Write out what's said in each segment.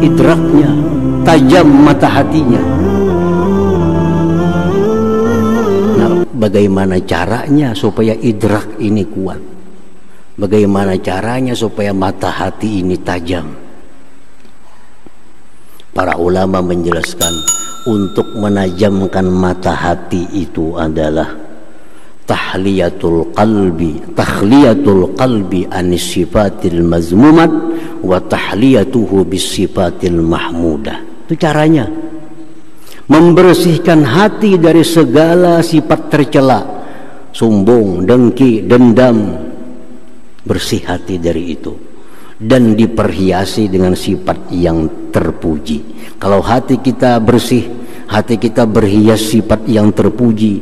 idraknya, tajam mata hatinya. Nah, bagaimana caranya supaya idrak ini kuat? Bagaimana caranya supaya mata hati ini tajam? Para ulama menjelaskan, untuk menajamkan mata hati itu adalah tahliyatul qalbi anis sifatil mazmumat wa tahliyatuhu bis sifatil mahmudah. Itu caranya, membersihkan hati dari segala sifat tercela, sombong, dengki, dendam. Bersih hati dari itu dan diperhiasi dengan sifat yang terpuji. Kalau hati kita bersih, hati kita berhias sifat yang terpuji,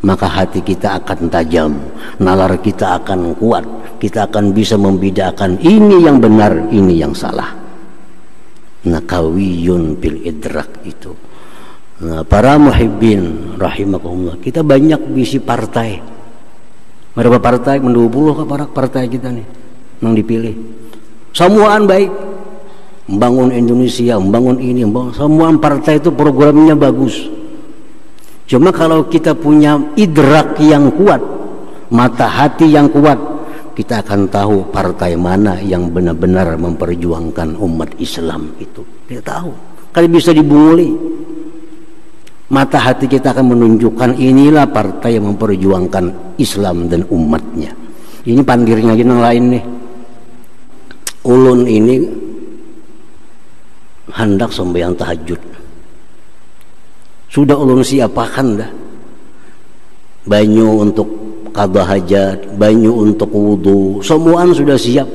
maka hati kita akan tajam, nalar kita akan kuat, kita akan bisa membedakan ini yang benar, ini yang salah. Nah, kawiyun bil idrak itu. Nah, para muhibbin rahimakumullah, kita banyak bisi partai. Berapa partai, 20 ke partai kita nih yang dipilih. Semuaan baik, membangun Indonesia, membangun ini, semua partai itu programnya bagus. Cuma kalau kita punya idrak yang kuat, mata hati yang kuat, kita akan tahu partai mana yang benar-benar memperjuangkan umat Islam itu. Kita tahu, kalau bisa dibunguli. Mata hati kita akan menunjukkan inilah partai yang memperjuangkan Islam dan umatnya. Ini pandirnya yang lain nih. Ulun ini hendak sembahyang tahajud. Sudah ulun siapakan dah. Banyu untuk qada hajat, banyu untuk wudu, semuaan sudah siap.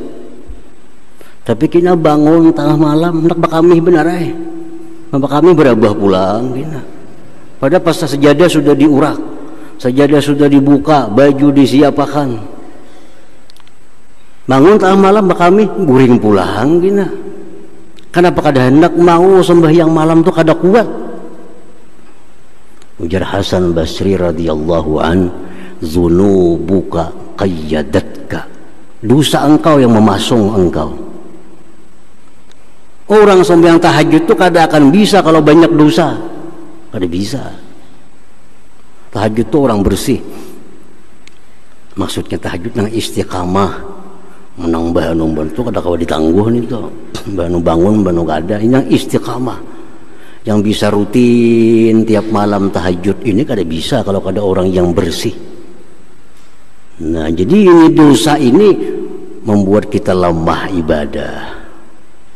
Tapi kita bangun tengah malam, hendak bakami benar Bapak kami berabah pulang kita. Padahal pas sejadah sudah diurak, sejadah sudah dibuka, baju disiapakan. Bangun tengah malam kami guring pulang gina. Kenapa kada hendak mau sembahyang malam tuh kada kuat? Ujar Hasan Basri radhiyallahu an, zunubuka qayyadatka. Dosa engkau yang memasung engkau. Orang sembahyang tahajud tuh kada akan bisa kalau banyak dosa. Kada bisa. Tahajud itu orang bersih. Maksudnya tahajud nang istiqamah, menang banu itu kada kawa ditangguh nih tuh. Banu bangun, banu kada. Ini yang istiqamah, yang bisa rutin tiap malam tahajud ini kada bisa kalau kada orang yang bersih. Nah, jadi ini dosa ini membuat kita lemah ibadah.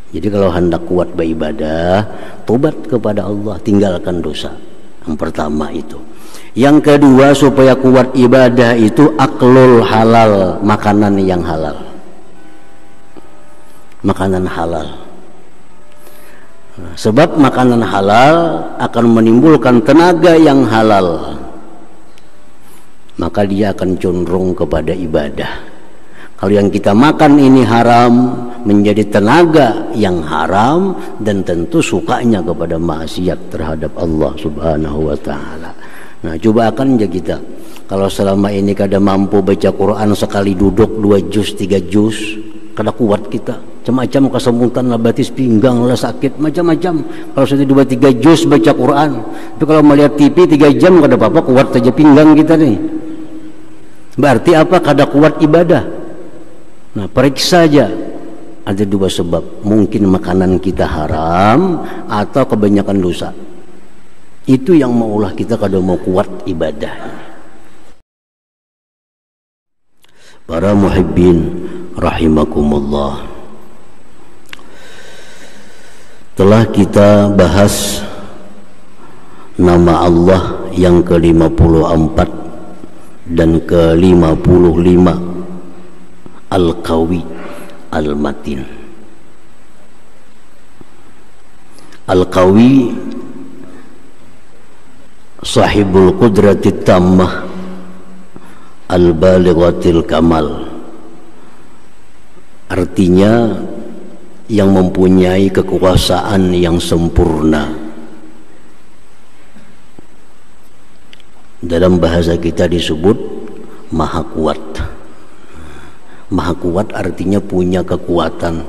Jadi kalau hendak kuat beribadah, tobat kepada Allah, tinggalkan dosa. Yang pertama itu. Yang kedua, supaya kuat ibadah itu aklul halal, makanan yang halal. Makanan halal. Nah, sebab makanan halal akan menimbulkan tenaga yang halal. Maka dia akan cenderung kepada ibadah. Kalau yang kita makan ini haram, menjadi tenaga yang haram dan tentu sukanya kepada maksiat terhadap Allah Subhanahu wa taala. Nah, coba akan aja kita kalau selama ini kada mampu baca Quran sekali duduk 2 juz 3 juz, kada kuat kita. Macam-macam kesemutan lah, batis pinggang lah sakit, macam-macam. Kalau sudah 2-3 juz baca Quran, tapi kalau melihat TV 3 jam kada apa-apa, kuat saja pinggang kita nih. Berarti apa? Kada kuat ibadah. Nah, periksa aja. Ada 2 sebab, mungkin makanan kita haram atau kebanyakan dosa. Itu yang maulah kita kada mau kuat ibadah. Para muhibbin rahimakumullah, telah kita bahas nama Allah yang ke-54 dan ke-55, Al-Qawi Al-Matin. Al-Qawi sahibul qudrati tammah al-balighatil kamal, artinya yang mempunyai kekuasaan yang sempurna. Dalam bahasa kita disebut maha kuat. Maha kuat artinya punya kekuatan,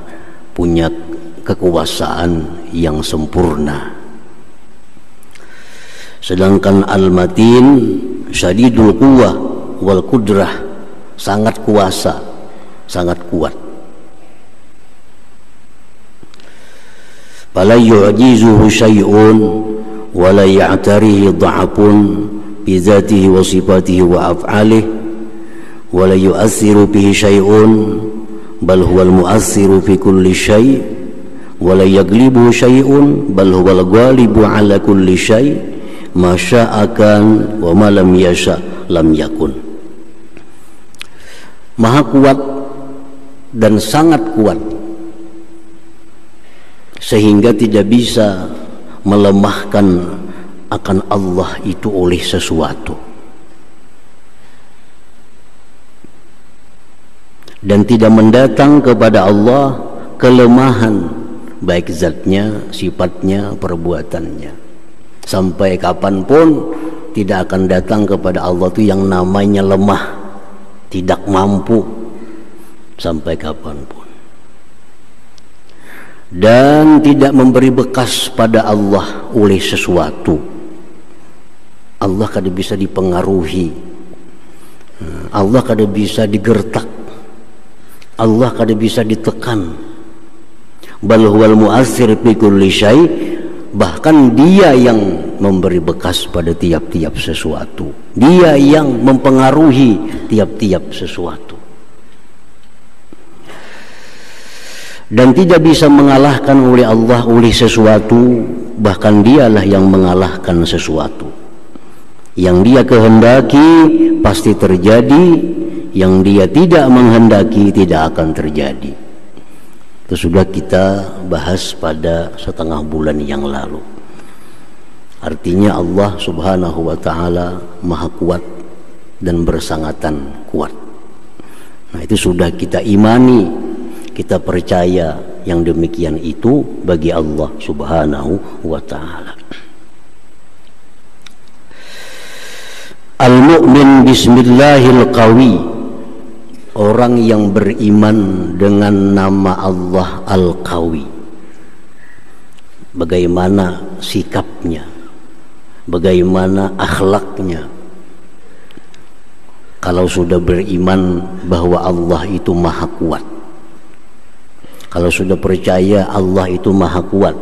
punya kekuasaan yang sempurna. Sedangkan al-matin syadidul quwwah wal qudrah, sangat kuasa, sangat kuat. Fala yu'jizuhu syai'un wa la ya'tarihi dha'fun bi dzatihi wa sifatihi wa af'alihi wa la yu'assiru bihi syai'un bal huwal mu'assiru fi kulli syai' wa la yaglibu syai'un bal huwal ghalibu ala kulli syai' ma sya'akan wa ma lam yasha' lam yakun. Maha kuat dan sangat kuat sehingga tidak bisa melemahkan akan Allah itu oleh sesuatu, dan tidak mendatang kepada Allah kelemahan baik zatnya, sifatnya, perbuatannya. Sampai kapanpun tidak akan datang kepada Allah itu yang namanya lemah, tidak mampu, sampai kapanpun. Dan tidak memberi bekas pada Allah oleh sesuatu. Allah kada bisa dipengaruhi, Allah kada bisa digertak, Allah kada bisa ditekan. Bal huwal mu'assir fi kulli syai', bahkan dia yang memberi bekas pada tiap-tiap sesuatu, dia yang mempengaruhi tiap-tiap sesuatu, dan tidak bisa mengalahkan oleh Allah oleh sesuatu. Bahkan dialah yang mengalahkan sesuatu. Yang dia kehendaki pasti terjadi, yang dia tidak menghendaki tidak akan terjadi. Itu sudah kita bahas pada setengah bulan yang lalu. Artinya Allah subhanahu wa ta'ala maha kuat dan bersangatan kuat. Nah, itu sudah kita imani, kita percaya yang demikian itu bagi Allah subhanahu wa ta'ala. Al-mu'min bismillahil qawi, orang yang beriman dengan nama Allah Al-Qawi. Bagaimana sikapnya, bagaimana akhlaknya kalau sudah beriman bahwa Allah itu maha kuat, kalau sudah percaya Allah itu maha kuat,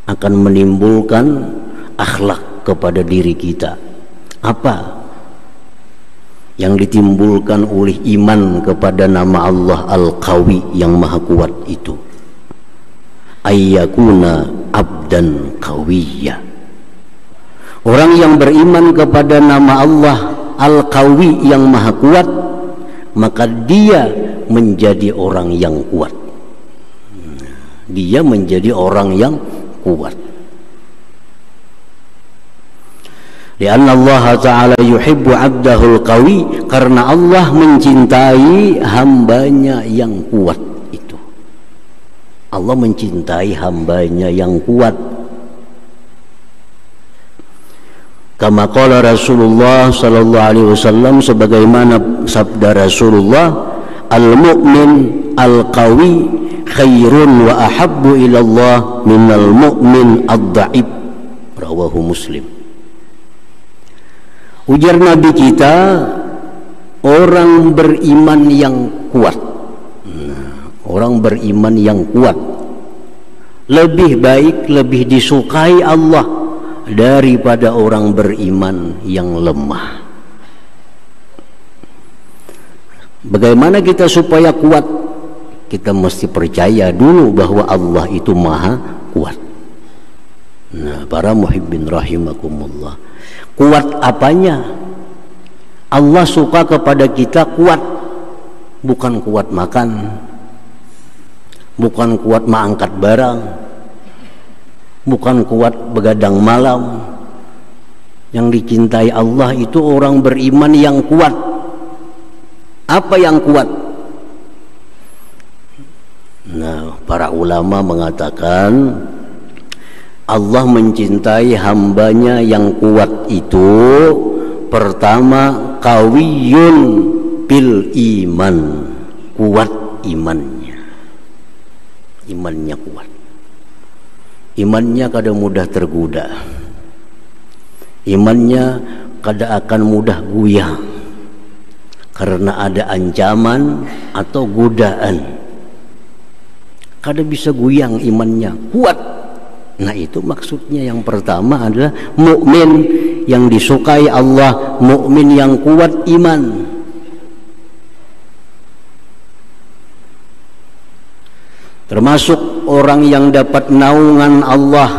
akan menimbulkan akhlak kepada diri kita. Apa yang ditimbulkan oleh iman kepada nama Allah Al-Qawi yang maha kuat itu? Ayyakuna abdan qawiyya. Orang yang beriman kepada nama Allah Al-Qawi yang maha kuat, maka dia menjadi orang yang kuat. Dia menjadi orang yang kuat. Lianna Allah Ta'ala yuhibbu abdahul qawi, karena Allah mencintai hambanya yang kuat itu. Allah mencintai hambanya yang kuat. Kama qala Rasulullah sallallahu alaihi wasallam, sebagaimana sabda Rasulullah, al-mu'min al-qawi khairun wa ahabbu ilallah minal mu'min ad-da'ib. Rawahu Muslim. Ujar Nabi kita, orang beriman yang kuat, orang beriman yang kuat lebih baik, lebih disukai Allah daripada orang beriman yang lemah. Bagaimana kita supaya kuat? Kita mesti percaya dulu bahwa Allah itu maha kuat. Nah, para muhibbin rahimakumullah, kuat apanya? Allah suka kepada kita kuat, bukan kuat makan, bukan kuat mengangkat barang, bukan kuat begadang malam. Yang dicintai Allah itu orang beriman yang kuat. Apa yang kuat? Nah, para ulama mengatakan Allah mencintai hambanya yang kuat itu, pertama qawiyun bil iman, kuat imannya. imannya kuat. Imannya kada mudah tergoda. Imannya kada akan mudah goyah karena ada ancaman atau godaan. Kada bisa goyang imannya, kuat. Nah itu maksudnya. Yang pertama adalah mukmin yang disukai Allah, mukmin yang kuat iman. Termasuk orang yang dapat naungan Allah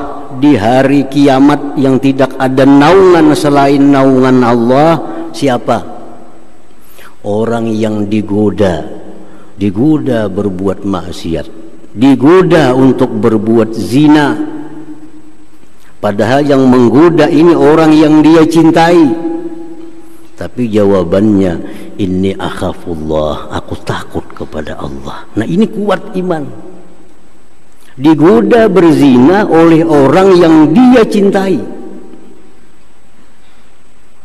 di hari kiamat yang tidak ada naungan selain naungan Allah. Siapa? Orang yang digoda berbuat maksiat, digoda untuk berbuat zina, padahal yang menggoda ini orang yang dia cintai, tapi jawabannya inni akhafullah, aku takut kepada Allah. Nah ini kuat iman. Digoda berzina oleh orang yang dia cintai,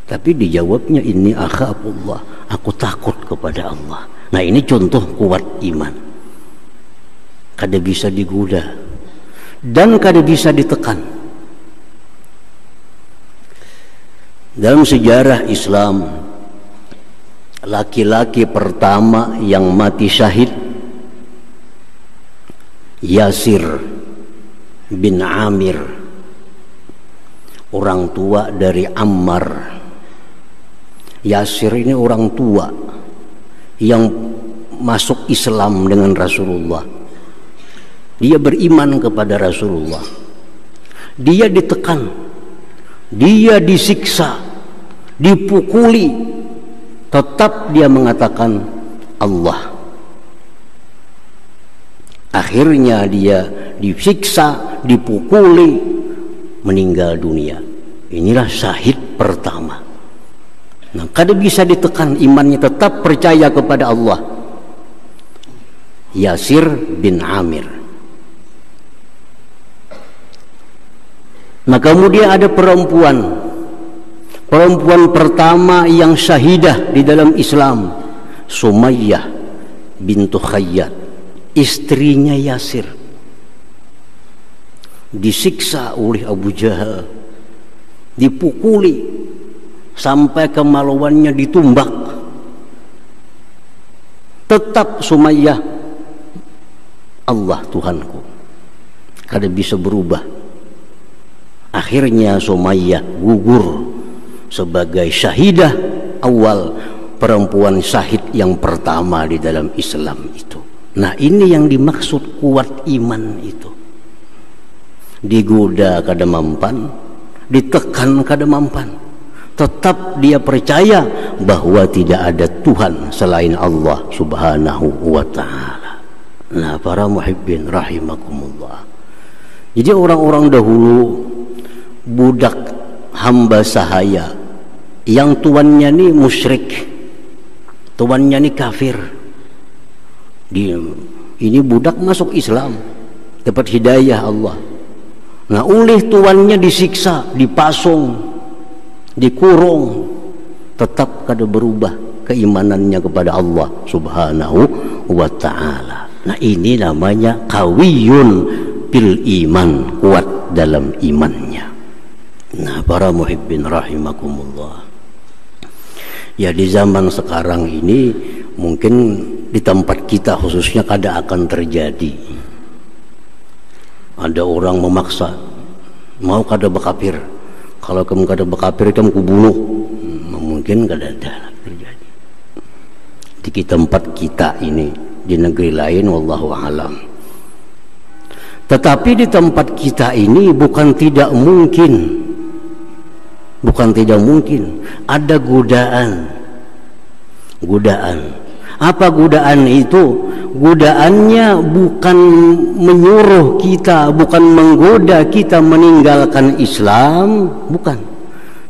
tapi dijawabnya inni akhafullah, aku takut kepada Allah. Nah ini contoh kuat iman. Kada bisa digoda dan kada bisa ditekan. Dalam sejarah Islam, laki-laki pertama yang mati syahid Yasir bin Amir, orang tua dari Ammar. Yasir ini orang tua yang masuk Islam dengan Rasulullah. Dia beriman kepada Rasulullah. Dia ditekan, dia disiksa, dipukuli, tetap dia mengatakan Allah. Akhirnya dia disiksa, dipukuli, meninggal dunia. Inilah syahid pertama. Nah, kada bisa ditekan imannya, tetap percaya kepada Allah. Yasir bin Amir. Nah, kemudian ada perempuan pertama yang syahidah di dalam Islam, Sumayyah bintu Khayyat, istrinya Yasir. Disiksa oleh Abu Jahal, dipukuli sampai kemaluannya ditumbak. Tetap Sumayyah, Allah Tuhanku, kada bisa berubah. Akhirnya Sumayyah gugur sebagai syahidah awal, perempuan syahid yang pertama di dalam Islam itu. Nah ini yang dimaksud kuat iman itu. Digoda kada mampan, ditekan kada mampan, tetap dia percaya bahwa tidak ada Tuhan selain Allah subhanahu wa ta'ala. Nah para muhibbin rahimakumullah, jadi orang-orang dahulu, budak hamba sahaya yang tuannya ni musyrik, tuannya ni kafir, ini budak masuk Islam, dapat hidayah Allah. Nah oleh tuannya disiksa, dipasung, dikurung, tetap kada berubah keimanannya kepada Allah subhanahu wa ta'ala. Nah ini namanya qawiyun bil iman, kuat dalam imannya. Nah para muhibbin rahimakumullah, ya di zaman sekarang ini mungkin di tempat kita khususnya kada akan terjadi. Ada orang memaksa, mau kada berkafir, kalau kamu kada berkafir kamu kubunuh. Mungkin kada ada terjadi di tempat kita ini. Di negeri lain wallahu alam. Tetapi di tempat kita ini bukan tidak mungkin ada godaan. Apa godaan itu? Godaannya bukan menyuruh kita, bukan menggoda kita meninggalkan Islam, bukan.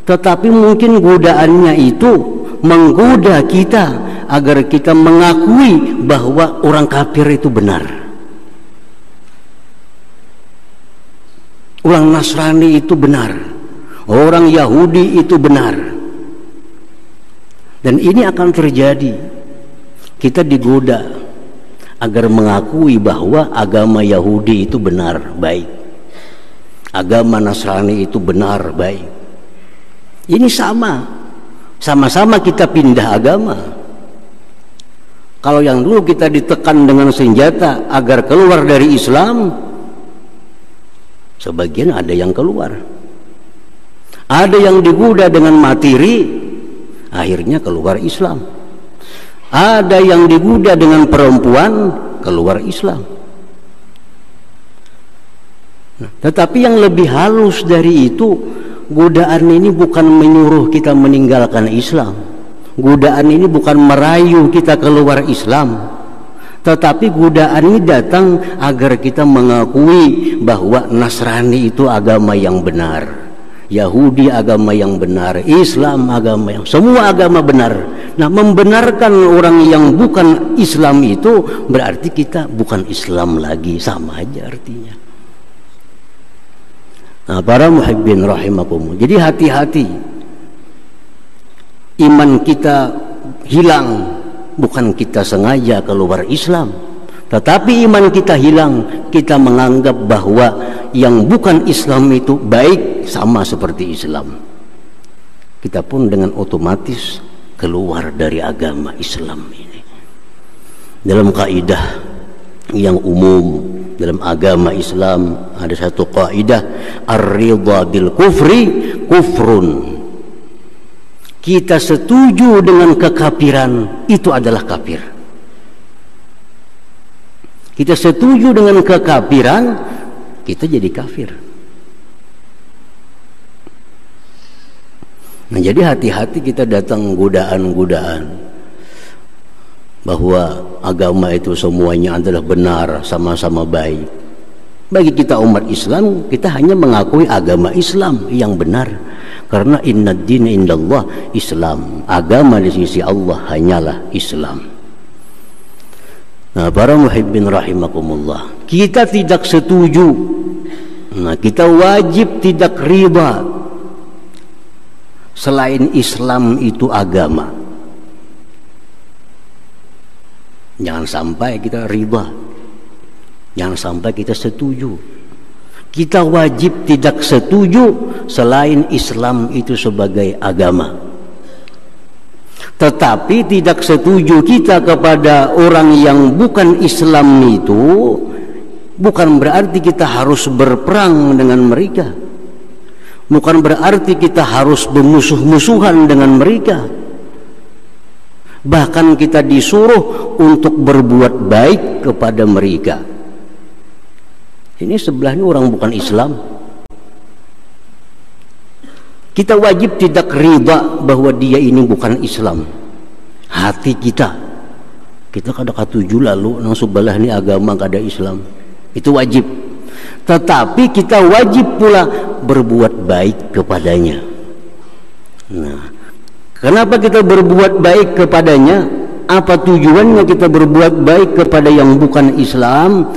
Tetapi mungkin godaannya itu menggoda kita agar kita mengakui bahwa orang kafir itu benar, orang Nasrani itu benar, orang Yahudi itu benar. Dan ini akan terjadi. Kita digoda, agar mengakui bahwa agama Yahudi itu benar, baik, agama Nasrani itu benar, baik. Ini sama-sama kita pindah agama. Kalau yang dulu kita ditekan dengan senjata agar keluar dari Islam, sebagian ada yang keluar, ada yang digoda dengan materi, akhirnya keluar Islam. Ada yang digoda dengan perempuan, keluar Islam. Nah, tetapi yang lebih halus dari itu, godaan ini bukan menyuruh kita meninggalkan Islam. Godaan ini bukan merayu kita keluar Islam. Tetapi godaan ini datang agar kita mengakui bahwa Nasrani itu agama yang benar, Yahudi agama yang benar, Islam agama yang, semua agama benar. Nah, membenarkan orang yang bukan Islam itu berarti kita bukan Islam lagi, sama aja artinya. Nah, para muhibbin rahimakumullah, jadi hati-hati. Iman kita hilang bukan kita sengaja keluar Islam, tetapi iman kita hilang, kita menganggap bahwa yang bukan Islam itu baik, sama seperti Islam. Kita pun dengan otomatis keluar dari agama Islam ini. Dalam kaidah yang umum dalam agama Islam ada satu kaidah, ar-ridha bil kufri kufrun. Kita setuju dengan kekafiran, itu adalah kafir. Kita setuju dengan kekafiran, kita jadi kafir. Nah, jadi hati-hati kita datang godaan-godaan bahwa agama itu semuanya adalah benar, sama-sama baik. Bagi kita umat Islam, kita hanya mengakui agama Islam yang benar, karena innad dina indallah Islam, agama di sisi Allah hanyalah Islam. Nah, para muhibbin rahimakumullah, kita tidak setuju, nah kita wajib tidak riba selain Islam itu agama. Jangan sampai kita riba, jangan sampai kita setuju. Kita wajib tidak setuju selain Islam itu sebagai agama. Tetapi tidak setuju kita kepada orang yang bukan Islam itu bukan berarti kita harus berperang dengan mereka, bukan berarti kita harus bermusuh-musuhan dengan mereka. Bahkan kita disuruh untuk berbuat baik kepada mereka. Ini sebelahnya orang bukan Islam, kita wajib tidak riba bahwa dia ini bukan Islam. Hati kita kada katuju lalu nang sebelah ini agama kada Islam, itu wajib. Tetapi kita wajib pula berbuat baik kepadanya. Nah, kenapa kita berbuat baik kepadanya? Apa tujuannya kita berbuat baik kepada yang bukan Islam?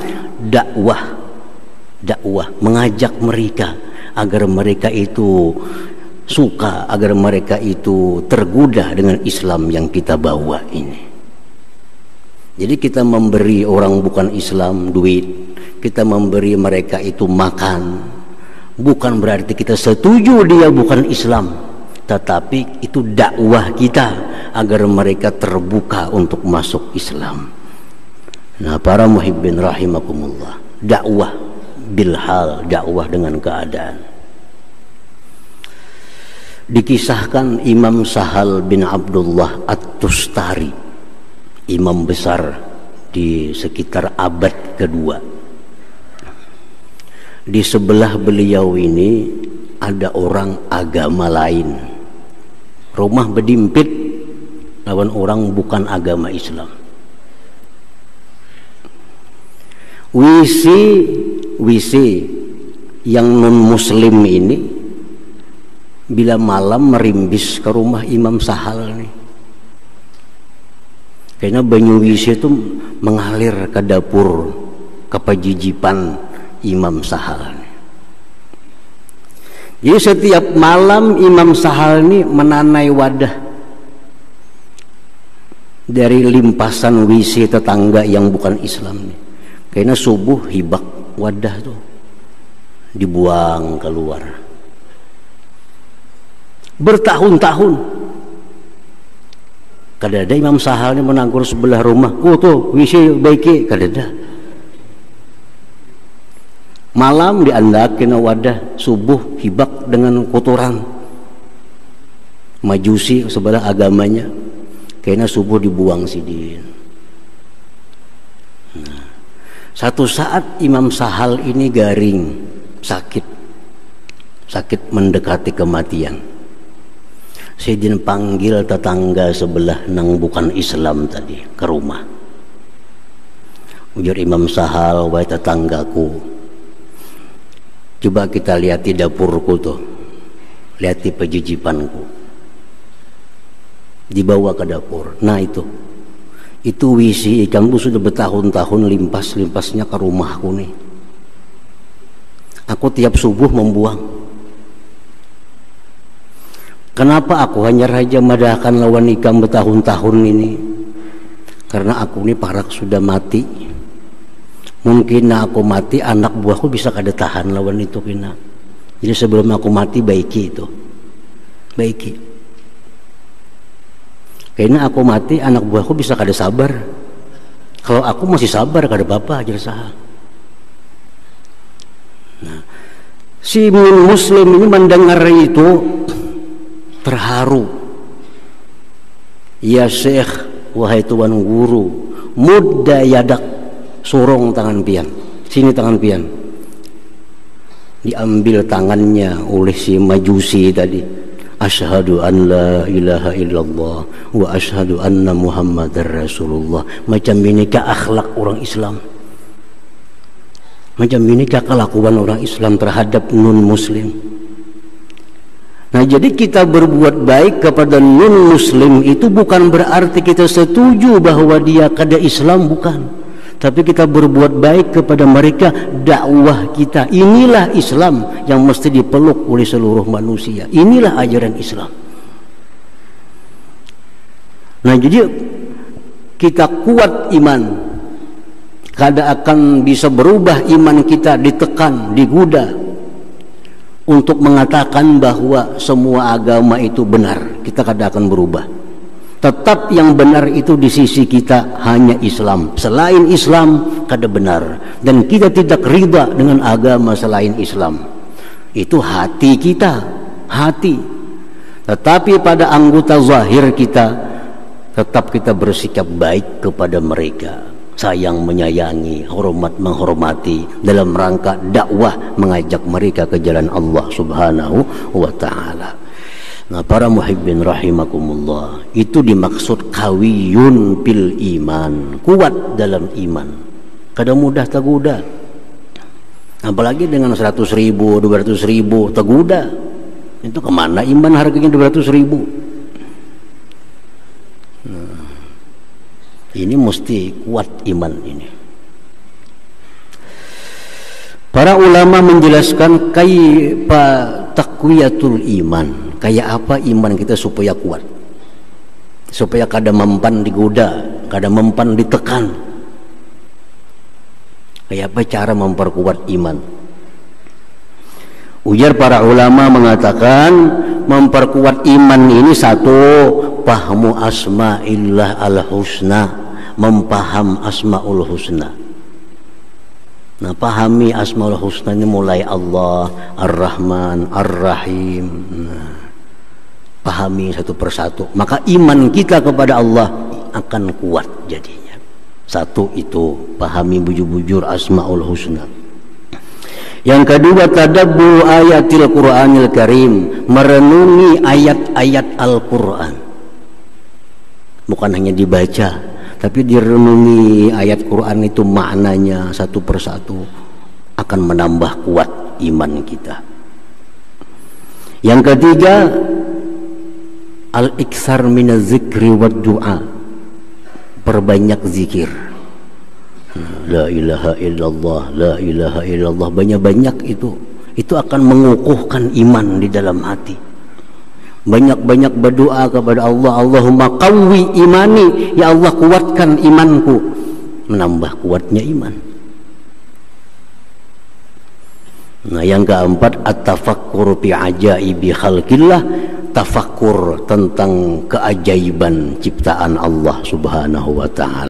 Dakwah, mengajak mereka agar mereka itu suka, agar mereka itu tergoda dengan Islam yang kita bawa ini. Jadi kita memberi orang bukan Islam duit, kita memberi mereka itu makan, bukan berarti kita setuju dia bukan Islam, tetapi itu dakwah kita agar mereka terbuka untuk masuk Islam. Nah, para muhibbin rahimakumullah, dakwah bilhal, dakwah dengan keadaan. Dikisahkan Imam Sahal bin Abdullah At-Tustari, imam besar di sekitar abad kedua. Di sebelah beliau ini ada orang agama lain, rumah berdimpit lawan orang bukan agama Islam. WC yang non muslim ini bila malam merimbis ke rumah Imam Sahal nih, karena banyu WC itu mengalir ke dapur kepajijipan Imam Sahal nih. Jadi setiap malam Imam Sahal ini menanai wadah dari limpasan WC tetangga yang bukan Islam nih. Karena subuh hibak wadah tuh dibuang keluar bertahun-tahun. Kadada Imam Sahalnya menanggur sebelah rumah, oh tuh WC baiki, kadada. Malam diandakin wadah subuh hibak dengan kotoran majusi sebelah agamanya, karena subuh dibuang sidin. Nah, satu saat Imam Sahal ini garing, sakit mendekati kematian. Sidin panggil tetangga sebelah nang bukan Islam tadi ke rumah. Ujar Imam Sahal, wahai tetanggaku, coba kita lihat di dapurku tuh, lihat di pejijipanku. Dibawa ke dapur. Nah itu WC ikan bu sudah bertahun-tahun limpasnya ke rumahku nih. Aku tiap subuh membuang. Kenapa aku hanya raja madahkan lawan ikan bertahun-tahun ini? Karena aku ini parak sudah mati. Mungkin aku mati, anak buahku bisa kada tahan lawan itu kena. Jadi sebelum aku mati baiki itu, baiki. Karena aku mati, anak buahku bisa kada sabar. Kalau aku masih sabar, kada apa-apa aja sah. Nah, si Muslim ini mendengar itu terharu. Ya Syekh, wahai tuan guru, mudda yadak, sorong tangan pian, sini tangan pian. Diambil tangannya oleh si majusi tadi. Asyhadu an la ilaha illallah wa asyhadu anna muhammadar rasulullah. Macam inikah akhlak orang Islam, macam inikah kelakuan orang Islam terhadap non muslim. Nah, jadi kita berbuat baik kepada non muslim itu bukan berarti kita setuju bahwa dia kada Islam, bukan. Tapi kita berbuat baik kepada mereka, dakwah kita. Inilah Islam yang mesti dipeluk oleh seluruh manusia. Inilah ajaran Islam. Nah, jadi kita kuat iman. Kada akan bisa berubah iman kita ditekan, digoda untuk mengatakan bahwa semua agama itu benar. Kita kada akan berubah. Tetap yang benar itu di sisi kita hanya Islam. Selain Islam kada benar. Dan kita tidak ridha dengan agama selain Islam. Itu hati kita, hati. Tetapi pada anggota zahir kita, tetap kita bersikap baik kepada mereka. Sayang menyayangi, hormat menghormati, dalam rangka dakwah mengajak mereka ke jalan Allah Subhanahu wa ta'ala. Nah, para muhibbin rahimakumullah, itu dimaksud kawiyun bil iman, kuat dalam iman. Kada mudah tergoda. Apalagi dengan 100.000, 200.000 tergoda. Itu kemana iman harganya 200.000? Nah, ini mesti kuat iman ini. Para ulama menjelaskan kaifa taqwiyatul iman. Kayak apa iman kita supaya kuat, supaya kada mempan digoda, kada mempan ditekan. Kayak apa cara memperkuat iman? Ujar para ulama mengatakan memperkuat iman ini satu, pahmu asma'illah al-husna, mempaham asma'ul husna. Nah, pahami asma'ul husna ini mulai Allah, Ar-Rahman, Ar-Rahim. Nah, pahami satu persatu, maka iman kita kepada Allah akan kuat jadinya. Satu itu, pahami bujur-bujur asma'ul husna. Yang kedua, tadabbur ayatil Qur'anil Karim, merenungi ayat-ayat Al-Qur'an. Bukan hanya dibaca, tapi direnungi ayat Qur'an itu, maknanya satu persatu akan menambah kuat iman kita. Yang ketiga, al-iktsar minaz zikri wad du'a, perbanyak zikir. La ilaha illallah, la ilaha illallah, banyak-banyak itu akan mengukuhkan iman di dalam hati. Banyak-banyak berdoa kepada Allah, Allahumma qawwi imani, ya Allah kuatkan imanku. Menambah kuatnya iman. Nah, yang keempat, at-tafakkur fi ajaibi khalqillah, tafakkur tentang keajaiban ciptaan Allah Subhanahu wa taala.